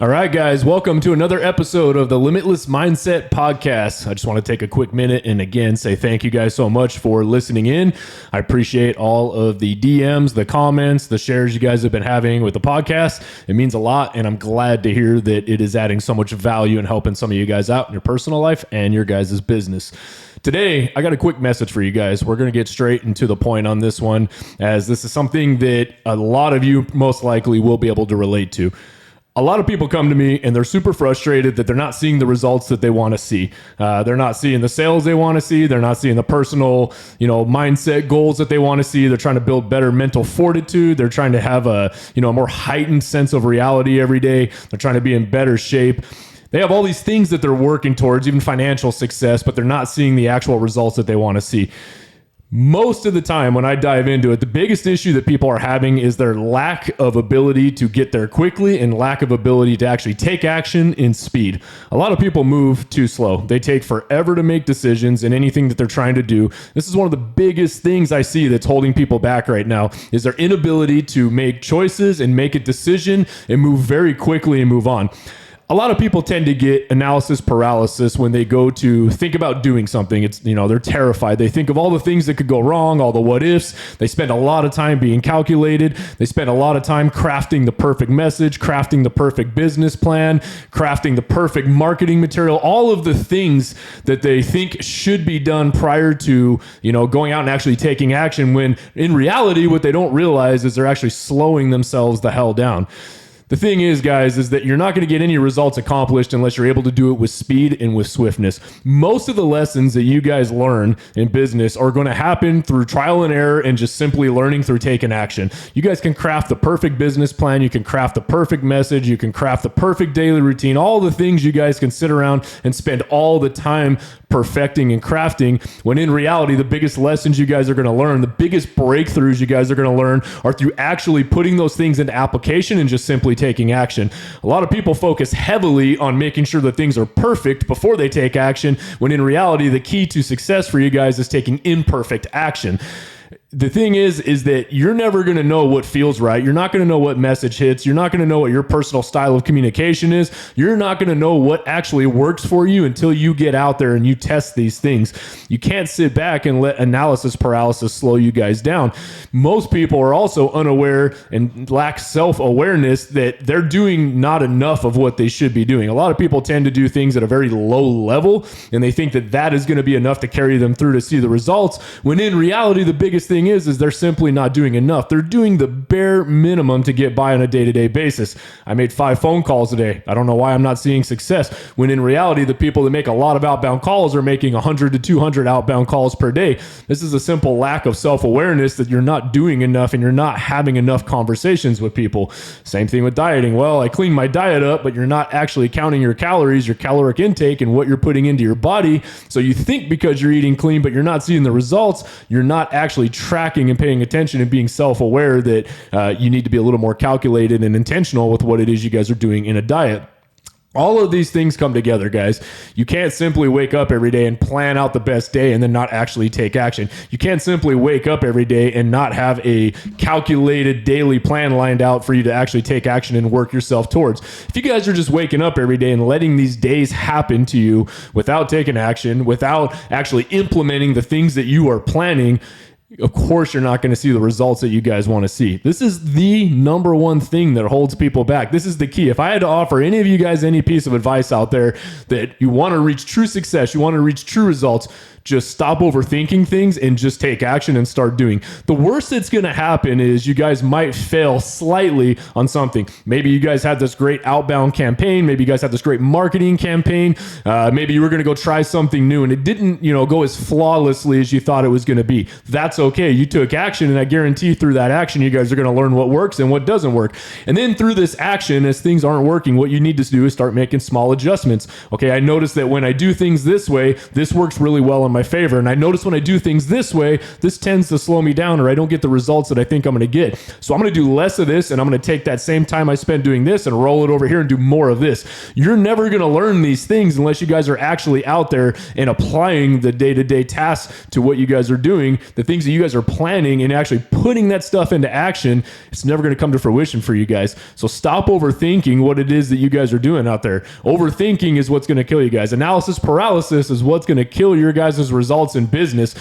All right, guys, welcome to another episode of the Limitless Mindset Podcast. I just want to take a quick minute and again say thank you guys so much for listening in. I appreciate all of the DMs, the comments, the shares you guys have been having with the podcast. It means a lot, and I'm glad to hear that it is adding so much value and helping some of you guys out in your personal life and your guys' business. Today, I got a quick message for you guys. We're going to get straight into the point on this one, as this is something that a lot of you most likely will be able to relate to. A lot of people come to me and they're super frustrated that they're not seeing the results that they want to see. They're not seeing the sales they want to see. They're not seeing the personal, mindset goals that they want to see. They're trying to build better mental fortitude. They're trying to have a more heightened sense of reality every day. They're trying to be in better shape. They have all these things that they're working towards, even financial success, but they're not seeing the actual results that they want to see. Most of the time when I dive into it, the biggest issue that people are having is their lack of ability to get there quickly and lack of ability to actually take action in speed. A lot of people move too slow. They take forever to make decisions in anything that they're trying to do. This is one of the biggest things I see that's holding people back right now is their inability to make choices and make a decision and move very quickly and move on. A lot of people tend to get analysis paralysis when they go to think about doing something. It's, they're terrified. They think of all the things that could go wrong, all the what ifs. They spend a lot of time being calculated. They spend a lot of time crafting the perfect message, crafting the perfect business plan, crafting the perfect marketing material, all of the things that they think should be done prior to, going out and actually taking action, when in reality, what they don't realize is they're actually slowing themselves the hell down. The thing is, guys, is that you're not going to get any results accomplished unless you're able to do it with speed and with swiftness. Most of the lessons that you guys learn in business are going to happen through trial and error and just simply learning through taking action. You guys can craft the perfect business plan. You can craft the perfect message. You can craft the perfect daily routine. All the things you guys can sit around and spend all the time perfecting and crafting, when in reality, the biggest lessons you guys are going to learn, the biggest breakthroughs you guys are going to learn are through actually putting those things into application and just simply taking action. A lot of people focus heavily on making sure that things are perfect before they take action, when in reality, the key to success for you guys is taking imperfect action. The thing is that you're never going to know what feels right. You're not going to know what message hits. You're not going to know what your personal style of communication is. You're not going to know what actually works for you until you get out there and you test these things. You can't sit back and let analysis paralysis slow you guys down. Most people are also unaware and lack self-awareness that they're doing not enough of what they should be doing. A lot of people tend to do things at a very low level, and they think that that is going to be enough to carry them through to see the results, when in reality, the biggest thing is they're simply not doing enough. They're doing the bare minimum to get by on a day-to-day basis. I made 5 phone calls today. I don't know why I'm not seeing success, when in reality, the people that make a lot of outbound calls are making 100 to 200 outbound calls per day. This is a simple lack of self-awareness that you're not doing enough and you're not having enough conversations with people. Same thing with dieting. Well, I cleaned my diet up, but you're not actually counting your calories, your caloric intake, and what you're putting into your body. So you think because you're eating clean, but you're not seeing the results, you're not actually tracking and paying attention and being self-aware that you need to be a little more calculated and intentional with what it is you guys are doing in a diet. All of these things come together, guys. You can't simply wake up every day and plan out the best day and then not actually take action. You can't simply wake up every day and not have a calculated daily plan lined out for you to actually take action and work yourself towards. If you guys are just waking up every day and letting these days happen to you without taking action, without actually implementing the things that you are planning, of course, you're not going to see the results that you guys want to see. This is the number one thing that holds people back. This is the key. If I had to offer any of you guys any piece of advice out there that you want to reach true success, you want to reach true results, just stop overthinking things and just take action and start doing. The worst that's going to happen is you guys might fail slightly on something. Maybe you guys had this great outbound campaign. Maybe you guys had this great marketing campaign. Maybe you were going to go try something new and it didn't, go as flawlessly as you thought it was going to be. That's okay. You took action, and I guarantee through that action, you guys are going to learn what works and what doesn't work. And then through this action, as things aren't working, what you need to do is start making small adjustments. Okay, I noticed that when I do things this way, this works really well in my favor. And I notice when I do things this way, this tends to slow me down, or I don't get the results that I think I'm going to get. So I'm going to do less of this, and I'm going to take that same time I spent doing this and roll it over here and do more of this. You're never going to learn these things unless you guys are actually out there and applying the day-to-day tasks to what you guys are doing. The things that that you guys are planning and actually putting that stuff into action, it's never going to come to fruition for you guys. So stop overthinking what it is that you guys are doing out there. Overthinking is what's going to kill you guys. Analysis paralysis is what's going to kill your guys' results in business.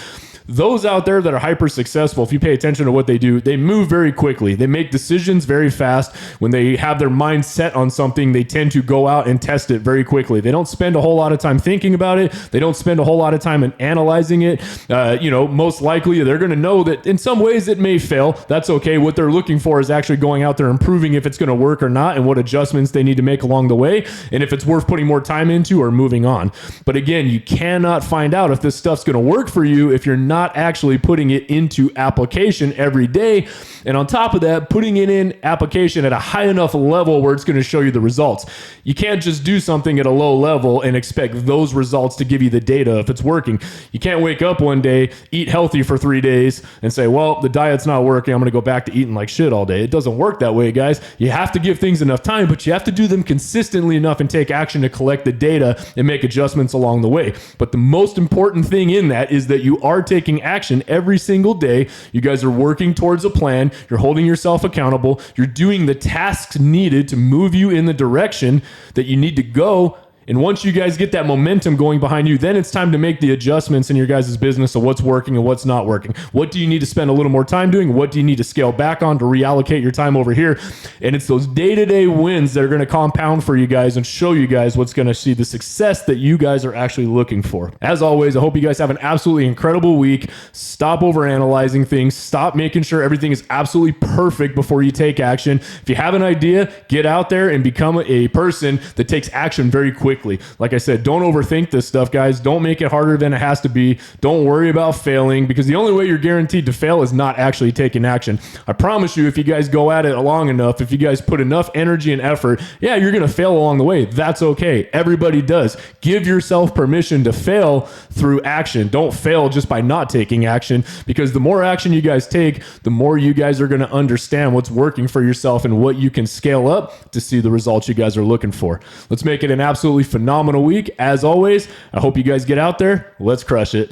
Those out there that are hyper successful, if you pay attention to what they do, they move very quickly. They make decisions very fast. When they have their mind set on something, they tend to go out and test it very quickly. They don't spend a whole lot of time thinking about it. They don't spend a whole lot of time in analyzing it. Most likely they're going to know that in some ways it may fail. That's okay. What they're looking for is actually going out there and proving if it's going to work or not and what adjustments they need to make along the way and if it's worth putting more time into or moving on. But again, you cannot find out if this stuff's going to work for you if you're not actually putting it into application every day. And on top of that, putting it in application at a high enough level where it's going to show you the results. You can't just do something at a low level and expect those results to give you the data if it's working. You can't wake up one day, eat healthy for 3 days and say, well, the diet's not working. I'm going to go back to eating like shit all day. It doesn't work that way, guys. You have to give things enough time, but you have to do them consistently enough and take action to collect the data and make adjustments along the way. But the most important thing in that is that you are taking action every single day. You guys are working towards a plan. You're holding yourself accountable. You're doing the tasks needed to move you in the direction that you need to go. And once you guys get that momentum going behind you, then it's time to make the adjustments in your guys' business of what's working and what's not working. What do you need to spend a little more time doing? What do you need to scale back on to reallocate your time over here? And it's those day-to-day wins that are going to compound for you guys and show you guys what's going to see the success that you guys are actually looking for. As always, I hope you guys have an absolutely incredible week. Stop overanalyzing things. Stop making sure everything is absolutely perfect before you take action. If you have an idea, get out there and become a person that takes action very quickly. Like I said, don't overthink this stuff, guys. Don't make it harder than it has to be. Don't worry about failing, because the only way you're guaranteed to fail is not actually taking action. I promise you, if you guys go at it long enough, if you guys put enough energy and effort, yeah, you're going to fail along the way. That's okay. Everybody does. Give yourself permission to fail through action. Don't fail just by not taking action, because the more action you guys take, the more you guys are going to understand what's working for yourself and what you can scale up to see the results you guys are looking for. Let's make it an absolutely phenomenal week. As always, I hope you guys get out there. Let's crush it.